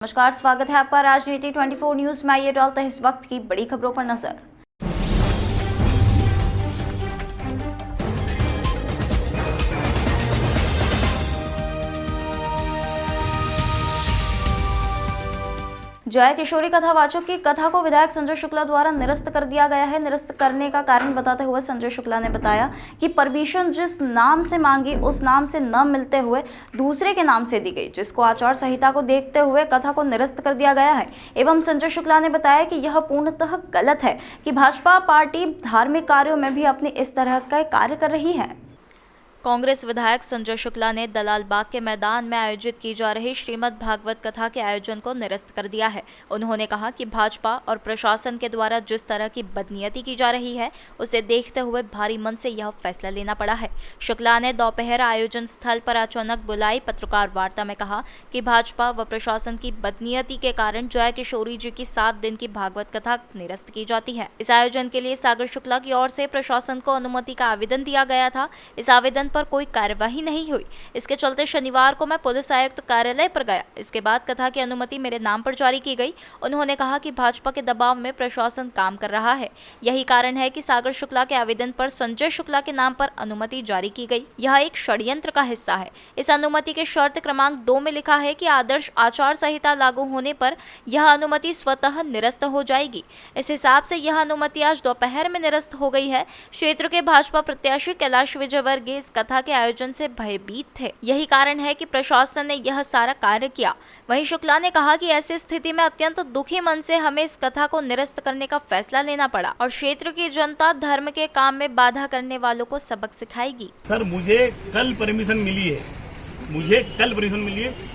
नमस्कार, स्वागत है आपका राजनीति 24 न्यूज में। आइए डालते हैं इस वक्त की बड़ी खबरों पर नजर। जया किशोरी कथावाचक की कथा को विधायक संजय शुक्ला द्वारा निरस्त कर दिया गया है। निरस्त करने का कारण बताते हुए संजय शुक्ला ने बताया कि परमिशन जिस नाम से मांगी उस नाम से न मिलते हुए दूसरे के नाम से दी गई, जिसको आचार संहिता को देखते हुए कथा को निरस्त कर दिया गया है। एवं संजय शुक्ला ने बताया कि यह पूर्णतः गलत है कि भाजपा पार्टी धार्मिक कार्यों में भी अपने इस तरह का कार्य कर रही है। कांग्रेस विधायक संजय शुक्ला ने दलाल बाग के मैदान में आयोजित की जा रही श्रीमद् भागवत कथा के आयोजन को निरस्त कर दिया है। उन्होंने कहा कि भाजपा और प्रशासन के द्वारा जिस तरह की बदनीयती की जा रही है उसे देखते हुए भारी मन से यह फैसला लेना पड़ा है। शुक्ला ने दोपहर आयोजन स्थल पर अचानक बुलाई पत्रकार वार्ता में कहा कि भाजपा व प्रशासन की बदनीयती के कारण जया किशोरी जी की 7 दिन की भागवत कथा निरस्त की जाती है। इस आयोजन के लिए सागर शुक्ला की ओर से प्रशासन को अनुमति का आवेदन दिया गया था। इस आवेदन पर कोई कार्यवाही नहीं हुई। इसके चलते शनिवार को मैं पुलिस आयुक्त कार्यालय पर गया। इसके बाद कथा की अनुमति मेरे नाम पर जारी की गई। उन्होंने कहा कि भाजपा के दबाव में प्रशासन काम कर रहा है। यही कारण है कि सागर शुक्ला के आवेदन पर संजय शुक्ला के नाम पर अनुमति जारी की गई। यह एक षड्यंत्र का हिस्सा है। इस अनुमति के शर्त क्रमांक 2 में लिखा है कि आदर्श आचार संहिता लागू होने पर यह अनुमति स्वतः निरस्त हो जाएगी। इस हिसाब से यह अनुमति आज दोपहर में निरस्त हो गई है। क्षेत्र के भाजपा प्रत्याशी कैलाश विजयवर्गीय इस कथा के आयोजन से भयभीत थे। यही कारण है कि प्रशासन ने यह सारा कार्य किया। वहीं शुक्ला ने कहा कि ऐसी स्थिति में अत्यंत दुखी मन से हमें इस कथा को निरस्त करने का फैसला लेना पड़ा और क्षेत्र की जनता धर्म के काम में बाधा करने वालों को सबक सिखाएगी। सर, मुझे कल परमिशन मिली है।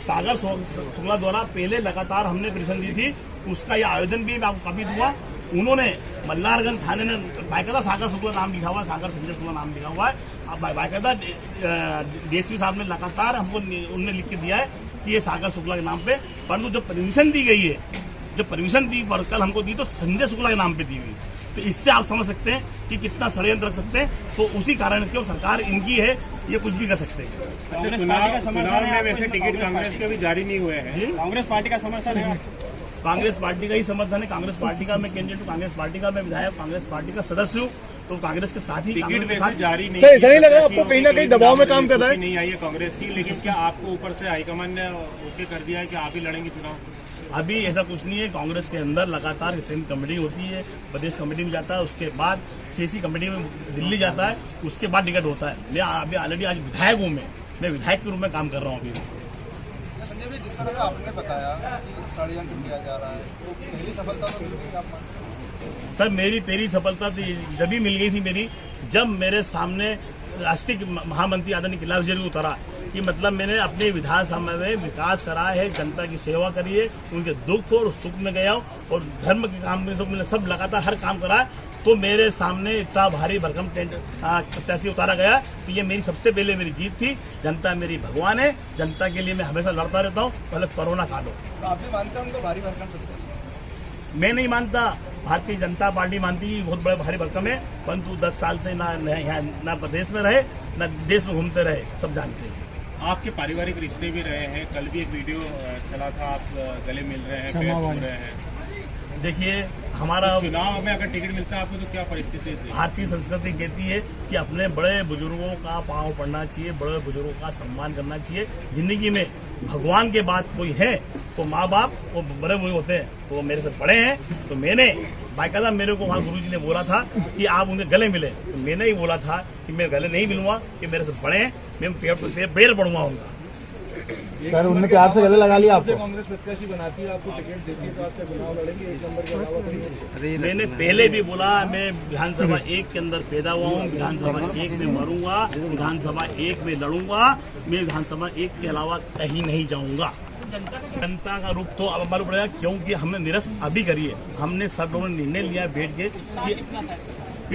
सागर शुक्ला द्वारा पहले लगातार हमने परमिशन दी थी। उसका यह आवेदन भी मैं आपको कॉपी दूंगा। उन्होंने मल्हारगंज थाने ने बाकायदा सागर शुक्ला नाम लिखा हुआ है, सागर संजय शुक्ला नाम लिखा हुआ है। अब बाकायदा डीएसपी साहब ने लगातार हमको उन्होंने लिख के दिया है कि ये सागर शुक्ला के नाम पे, परंतु जब परमिशन दी गई है, जब परमिशन दी पर कल हमको दी तो संजय शुक्ला के नाम पे दी हुई। तो इससे आप समझ सकते हैं कि कितना षड्यंत्र रख सकते हैं। तो उसी कारण से सरकार इनकी है, ये कुछ भी कर सकते हैं। अच्छा, चुनाव में वैसे टिकट कांग्रेस के भी जारी नहीं हुए हैं। कांग्रेस पार्टी का समर्थन है। कांग्रेस पार्टी का ही समर्थन है। कांग्रेस पार्टी का मैं कैंडिडेट हूँ, कांग्रेस पार्टी का मैं विधायक, कांग्रेस पार्टी का सदस्य हूँ। तो कांग्रेस के साथ ही टिकट वैसे जारी नहीं। सही लग रहा है आपको? कहीं ना कहीं दबाव में काम कर रहा है। नहीं आई है कांग्रेस की, लेकिन क्या आपको ऊपर से हाईकमान ने ओके कर दिया है कि आप ही लड़ेंगे चुनाव? अभी ऐसा कुछ नहीं है। कांग्रेस के अंदर लगातार स्टैंडिंग कमेटी होती है, प्रदेश कमेटी में जाता है, उसके बाद सीसी कमेटी में दिल्ली जाता है, उसके बाद टिकट होता है। मैं अभी ऑलरेडी आज विधायक हूँ। मैं विधायक के रूप में काम कर रहा हूँ अभी। संजय भाई, जिस तरह से आपने बताया कि षड्यंत्र किया जा रहा है, तो पहली सफलता तो मिल गई आप? सर, मेरी पहली सफलता जब भी मिल गई थी मेरी, जब मेरे सामने राष्ट्रीय महामंत्री आदरणीय कैलाश विजयवर्गीय उतरा कि मतलब मैंने अपने विधानसभा में विकास करा है, जनता की सेवा करी है, उनके दुख और सुख में गया हूँ और धर्म के काम में तो मैंने सब लगातार हर काम करा है। तो मेरे सामने इतना भारी भरकम प्रत्याशी उतारा गया। तो ये मेरी सबसे पहले मेरी जीत थी। जनता मेरी भगवान है। जनता के लिए मैं हमेशा लड़ता रहता हूँ। पहले कोरोना काल हो। तो आप भी मानते हैं उनको भारी भरकम प्रत्याशी? मैं नहीं मानता, भारतीय जनता पार्टी मानती है बहुत बड़े भारी भरकम है, परंतु 10 साल से ना प्रदेश में रहे ना देश में घूमते रहे, सब जानते हैं। आपके पारिवारिक रिश्ते भी रहे हैं। कल भी एक वीडियो चला था, आप गले मिल रहे हैं, पैर छू रहे हैं। देखिए, हमारा चुनाव में अगर टिकट मिलता है आपको तो क्या परिस्थिति है? भारतीय संस्कृति कहती है कि अपने बड़े बुजुर्गों का पांव पड़ना चाहिए, बड़े बुजुर्गों का सम्मान करना चाहिए। जिंदगी में भगवान के बाद कोई है तो माँ बाप वो बड़े बुजुर्ग होते हैं, तो वो मेरे से बड़े हैं। तो मैंने बाकायदा, मेरे को वहाँ गुरुजी ने बोला था कि आप उनके गले मिले, तो मैंने ही बोला था कि मैं गले नहीं मिलूंगा, कि मेरे से बड़े हैं, मैं पैर पड़ूंगा उनका। सर, उनने प्यार से गले लगा लिया आपको? कांग्रेस प्रत्याशी बनाती है, आपको टिकट देती है, तो आपसे चुनाव लड़ेंगे 1 नंबर के अलावा? मैंने पहले भी बोला, मैं विधानसभा 1 के अंदर पैदा हुआ हूँ, विधानसभा 1 में मरूंगा, विधानसभा 1 में लड़ूंगा, मैं विधानसभा 1 के अलावा कहीं नहीं जाऊंगा। जनता का रूप तो अब मालूम पड़ेगा, क्योंकि हमने निरस्त अभी करी है। हमने सब लोगों ने निर्णय लिया बैठ के कि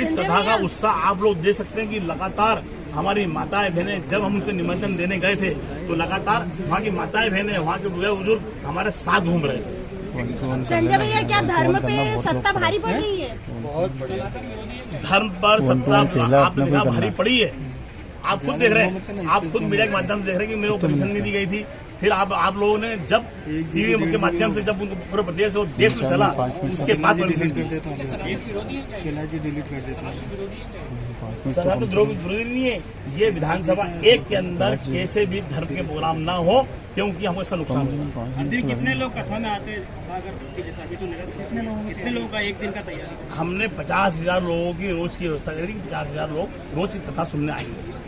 इस कथा का उत्साह आप लोग दे सकते हैं कि लगातार हमारी माताएं बहनें, जब हम उनसे निमंत्रण देने गए थे तो लगातार वहाँ की माताएं बहनें, वहाँ के बुजुर्ग हमारे साथ घूम रहे थे। संजय भैया, क्या धर्म पे सत्ता भारी पड़ रही है? बहुत बढ़िया। धर्म पर सत्ता आपने देखा भारी पड़ी है। आप खुद देख रहे हैं, आप खुद मीडिया के माध्यम से देख रहे हैं कि मेरे को परमिशन नहीं दी गई थी। फिर आप लोगों ने जब टीवी के माध्यम से जब उनको पूरे प्रदेश और देश में चला उसके बाद परमिशन दी। डिलीट कर देता सजा तो विरोधी नहीं है। ये विधानसभा एक के अंदर कैसे भी धर्म के प्रोग्राम ना हो, क्योंकि हमको इसका नुकसान होगा। दिन कितने लोग कथा में आते हैं? अगर जैसा अभी तो कितने लोगों का एक दिन का तैयारी? हमने 50,000 लोगों की रोज की व्यवस्था करी, 50,000 लोग रोज की कथा सुनने आएंगे।